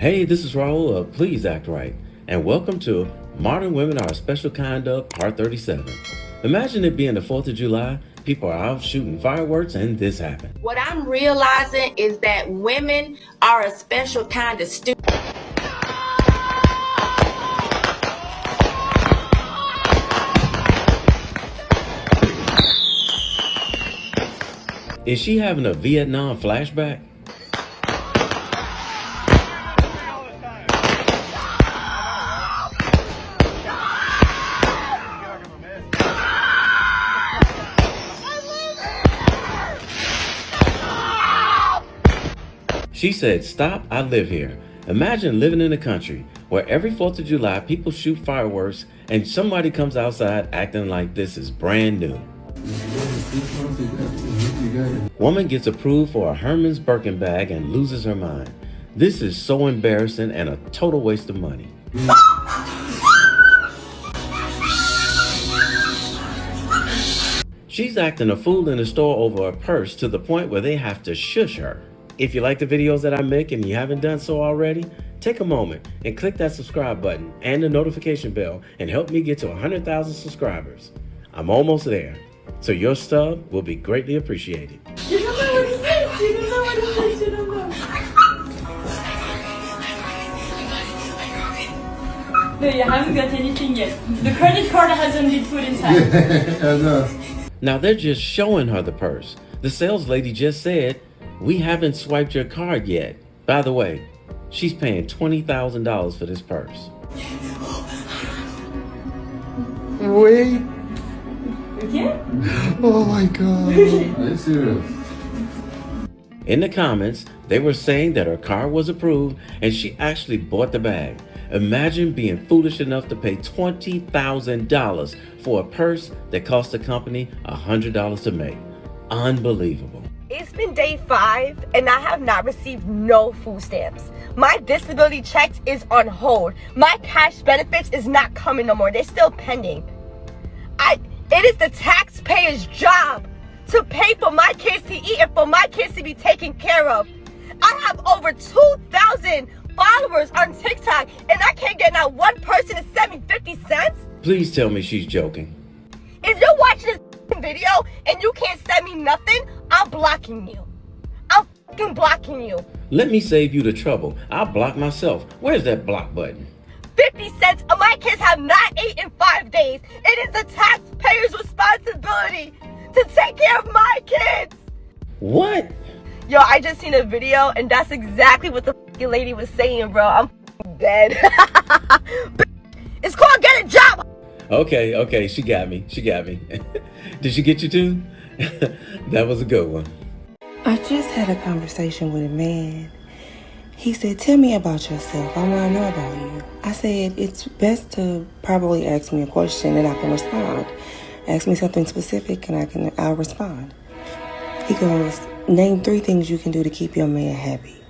Hey, this is Raulh of Please Act Right, and welcome to Modern Women Are a Special Kind of Part 37. Imagine it being the 4th of July, people are out shooting fireworks, and this happened. What I'm realizing is that women are a special kind of stupid. Is she having a Vietnam flashback? She said, "Stop, I live here." Imagine living in a country where every 4th of July people shoot fireworks and somebody comes outside acting like this is brand new. Woman gets approved for a Herman's Birkin bag and loses her mind. This is so embarrassing and a total waste of money. She's acting a fool in the store over a purse to the point where they have to shush her. If you like the videos that I make and you haven't done so already, take a moment and click that subscribe button and the notification bell and help me get to 100,000 subscribers. I'm almost there, so your stub will be greatly appreciated. You don't know what it is. You don't know what it is. You don't know. No, you haven't got anything yet. The credit card hasn't been put inside. I know. Now they're just showing her the purse. The sales lady just said, "We haven't swiped your card yet." By the way, she's paying $20,000 for this purse. Wait. Okay? Oh my god. Are you serious? In the comments, they were saying that her card was approved and she actually bought the bag. Imagine being foolish enough to pay $20,000 for a purse that cost the company $100 to make. Unbelievable. It's been day 5 and I have not received no food stamps. My disability checks is on hold. My cash benefits is not coming no more. They're still pending. It is the taxpayer's job to pay for my kids to eat and for my kids to be taken care of. I have over 2,000 followers on TikTok and I can't get not one person to send me 50 cents? Please tell me she's joking. If you're watching this video and you can't send me nothing, I'm blocking you. I'm fucking blocking you. Let me save you the trouble. I'll block myself. Where's that block button? 50 cents. My kids have not ate in 5 days. It is the taxpayer's responsibility to take care of my kids. What? Yo, I just seen a video and that's exactly what the fucking lady was saying, bro. I'm dead. It's called get a job. Okay, she got me. Did she get you too? That was a good one. I just had a conversation with a man. He said, "Tell me about yourself. I want to know about you." I said, "It's best to probably ask me a question and I can respond. Ask me something specific and I'll respond." He goes, "Name 3 things you can do to keep your man happy."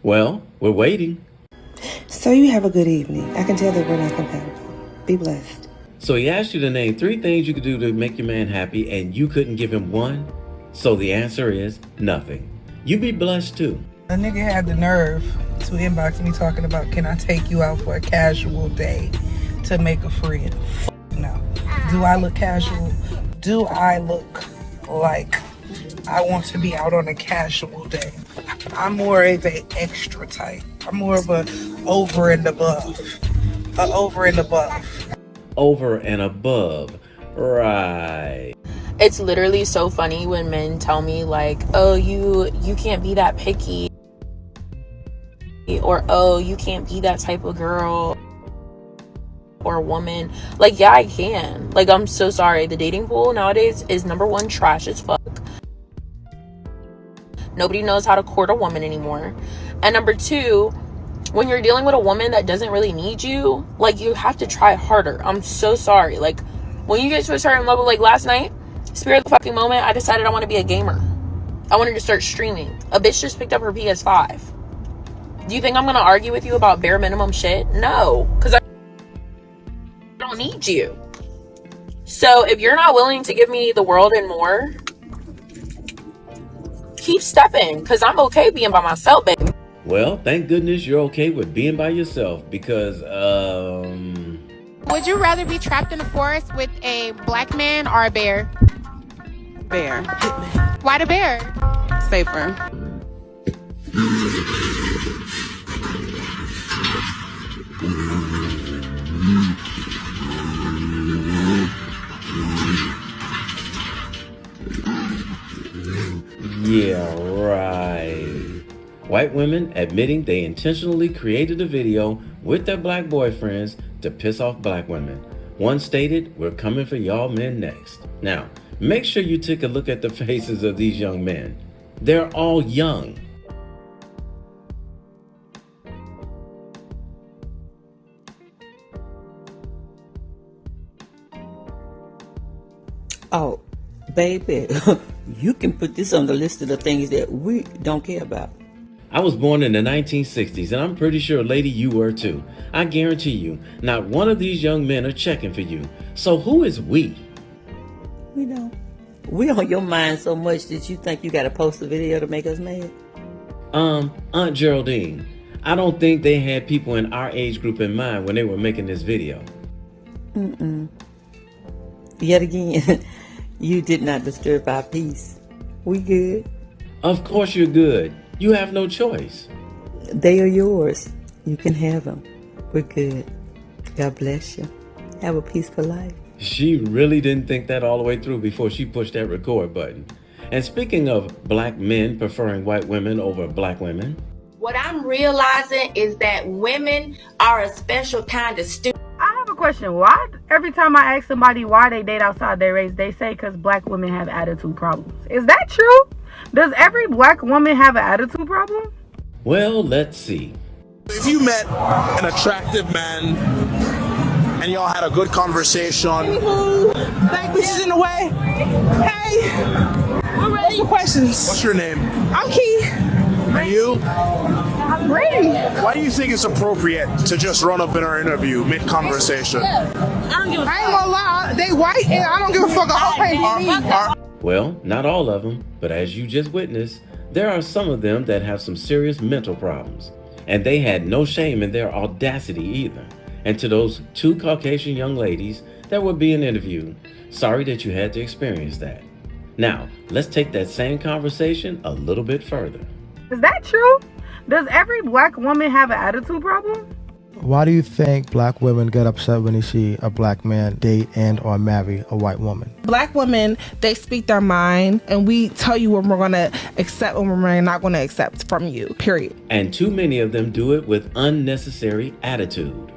Well, we're waiting. So you have a good evening. I can tell that we're not compatible. Be blessed. So he asked you to name 3 things you could do to make your man happy and you couldn't give him one? So the answer is nothing. You be blessed too. A nigga had the nerve to inbox me talking about, "Can I take you out for a casual day to make a friend?" No. Do I look casual? Do I look like I want to be out on a casual day? I'm more of an extra type. I'm more of a over and above. Over and above. Over and above. Right. It's literally so funny when men tell me like, "Oh, you can't be that picky," or "Oh, you can't be that type of girl or woman." Like, yeah, I can. Like, I'm so sorry. The dating pool nowadays is number 1 trash as fuck. Nobody knows how to court a woman anymore. And number 2, when you're dealing with a woman that doesn't really need you, like, you have to try harder. I'm so sorry. Like, when you get to a certain level, like last night, spirit of the fucking moment, I decided I want to be a gamer. I wanted to start streaming. A bitch just picked up her PS5. Do you think I'm going to argue with you about bare minimum shit? No, because I don't need you. So if you're not willing to give me the world and more, keep stepping, because I'm okay being by myself, baby. Well, thank goodness you're okay with being by yourself because, Would you rather be trapped in the forest with a black man or a bear? Bear. Why the bear? Safer. yeah, right. White women admitting they intentionally created a video with their black boyfriends to piss off black women. One stated, "We're coming for y'all men next." Now, make sure you take a look at the faces of these young men. They're all young. Oh, baby, you can put this on the list of the things that we don't care about. I was born in the 1960s, and I'm pretty sure, lady, you were too. I guarantee you, not one of these young men are checking for you. So who is we? We don't. We on your mind so much that you think you got to post a video to make us mad? Aunt Geraldine, I don't think they had people in our age group in mind when they were making this video. Yet again, you did not disturb our peace. We good. Of course you're good. You have no choice. They are yours. You can have them. We're good. God bless you. Have a peaceful life. She really didn't think that all the way through before she pushed that record button. And speaking of black men preferring white women over black women, What I'm realizing is that women are a special kind of stupid. I have a question. Why every time I ask somebody why they date outside their race, they say because black women have attitude problems. Is that true? Does every black woman have an attitude problem? well, let's see. If you met an attractive man and y'all had a good conversation. Black bitches in the way. Hey, we're ready for questions. What's your name? I'm Key. And you? I'm ready. Why do you think it's appropriate to just run up in our interview mid-conversation? I ain't gonna lie, they white and I don't give a fuck. A whole paint. Well, not all of them, but as you just witnessed, there are some of them that have some serious mental problems. And they had no shame in their audacity either. And to those two Caucasian young ladies that were being interviewed, sorry that you had to experience that. Now, let's take that same conversation a little bit further. Is that true? Does every black woman have an attitude problem? Why do you think black women get upset when they see a black man date and or marry a white woman? Black women, they speak their mind, and we tell you what we're going to accept and what we're not going to accept from you, period. And too many of them do it with unnecessary attitude.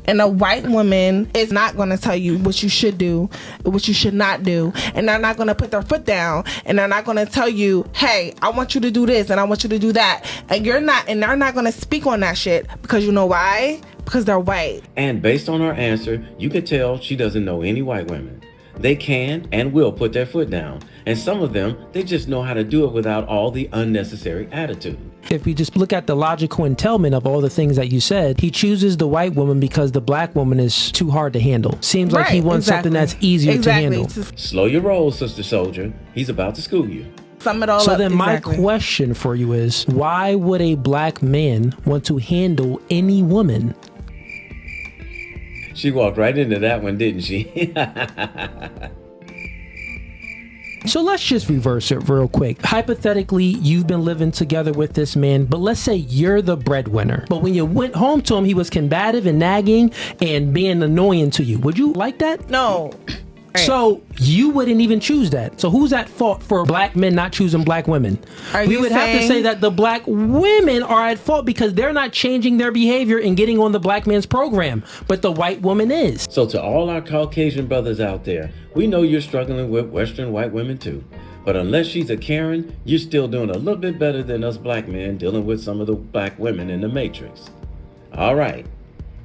And a white woman is not going to tell you what you should do, what you should not do. And they're not going to put their foot down. And they're not going to tell you, hey, I want you to do this and I want you to do that. And you're not, and they're not going to speak on that shit because you know why? Because they're white. And based on her answer, you can tell she doesn't know any white women. They can and will put their foot down. And some of them, they just know how to do it without all the unnecessary attitude. If we just look at the logical entailment of all the things that you said, he chooses the white woman because the black woman is too hard to handle. Seems like he wants something that's easier to handle. Slow your roll, Sister Soldier. He's about to school you. Sum it all so up. Then my question for you is, why would a black man want to handle any woman? She walked right into that one, didn't she? So let's just reverse it real quick. Hypothetically, you've been living together with this man, but let's say you're the breadwinner. But when you went home to him, he was combative and nagging and being annoying to you. Would you like that? No. So you wouldn't even choose that. So who's at fault for black men not choosing black women? We would have to say that the black women are at fault because they're not changing their behavior and getting on the black man's program, but the white woman is. So to all our Caucasian brothers out there, we know you're struggling with Western white women too. But unless she's a Karen, you're still doing a little bit better than us black men dealing with some of the black women in the Matrix. All right.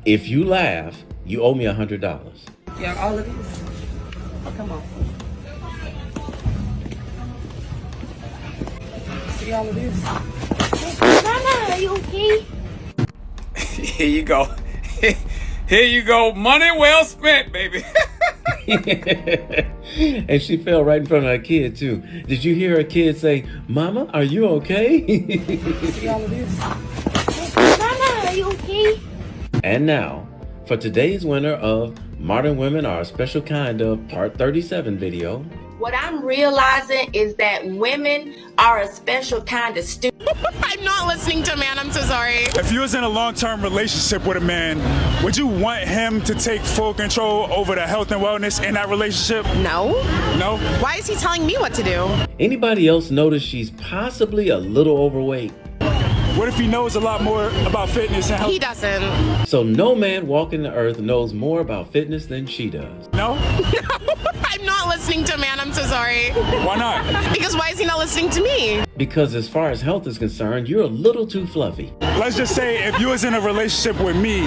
If you laugh, you owe me $100. Yeah, all of these. Come on. See all of this? Mama, are you okay? Here you go. Here you go. Money well spent, baby. And she fell right in front of her kid too. Did you hear her kid say, "Mama, are you okay?" Mama, are you okay? And now, for today's winner of Modern Women Are a Special Kind of Part 37 video. What I'm realizing is that women are a special kind of stupid. I'm not listening to a man, I'm so sorry. If you was in a long-term relationship with a man, would you want him to take full control over the health and wellness in that relationship? No. No? Why is he telling me what to do? Anybody else notice she's possibly a little overweight? What if he knows a lot more about fitness and health? He doesn't. So no man walking the earth knows more about fitness than she does. No? I'm not listening to a man, I'm so sorry. Why not? Because why is he not listening to me? Because as far as health is concerned, you're a little too fluffy. Let's just say if you was in a relationship with me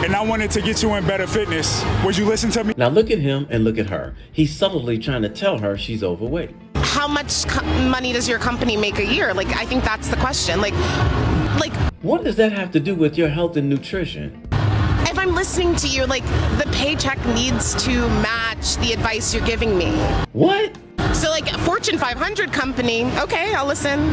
and I wanted to get you in better fitness, would you listen to me? Now look at him and look at her. He's subtly trying to tell her she's overweight. How much money does your company make a year? Like, I think that's the question. Like, what does that have to do with your health and nutrition? if I'm listening to you, like, the paycheck needs to match the advice you're giving me. What? So, like, a Fortune 500 company, okay, I'll listen.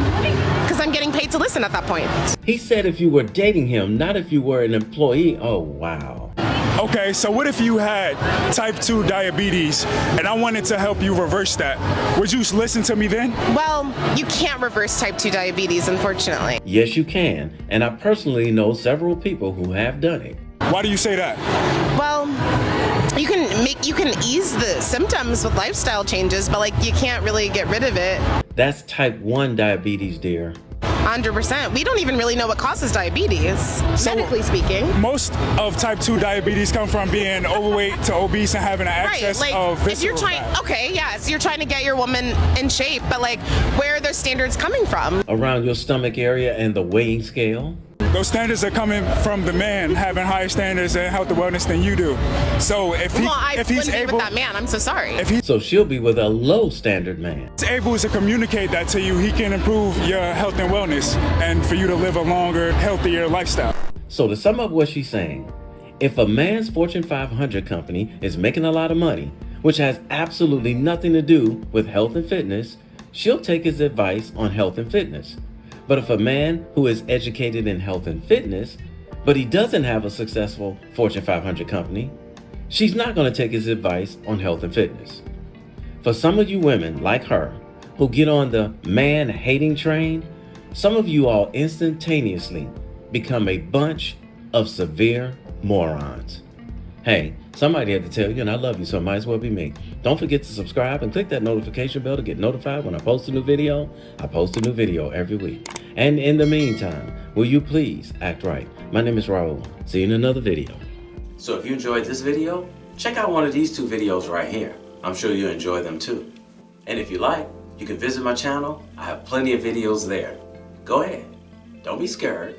Because I'm getting paid to listen at that point. He said if you were dating him, not if you were an employee. Oh, wow. Okay, so what if you had type 2 diabetes and I wanted to help you reverse that? Would you listen to me then? Well, you can't reverse type 2 diabetes, unfortunately. Yes, you can. And I personally know several people who have done it. Why do you say that? Well, you can ease the symptoms with lifestyle changes, but like you can't really get rid of it. That's type 1 diabetes, dear. 100%. We don't even really know what causes diabetes, medically speaking. Most of type 2 diabetes come from being overweight to obese and having an excess of visceral if you're trying, fat. okay, yeah, so you're trying to get your woman in shape, but like, where are those standards coming from? Around your stomach area and the weighing scale. Those standards are coming from the man having higher standards in health and wellness than you do. So if he's wouldn't able, be with that man, I'm so sorry. So she'll be with a low standard man. He's able to communicate that to you, he can improve your health and wellness and for you to live a longer, healthier lifestyle. So to sum up what she's saying, if a man's Fortune 500 company is making a lot of money, which has absolutely nothing to do with health and fitness, she'll take his advice on health and fitness. But if a man who is educated in health and fitness, but he doesn't have a successful Fortune 500 company, she's not going to take his advice on health and fitness. For some of you women like her who get on the man-hating train, some of you all instantaneously become a bunch of severe morons. Hey, somebody had to tell you, and I love you, so it might as well be me. Don't forget to subscribe and click that notification bell to get notified when I post a new video. I post a new video every week. And in the meantime, will you please act right? My name is Raulh. See you in another video. So if you enjoyed this video, check out one of these two videos right here. I'm sure you'll enjoy them too. And if you like, you can visit my channel. I have plenty of videos there. Go ahead. Don't be scared.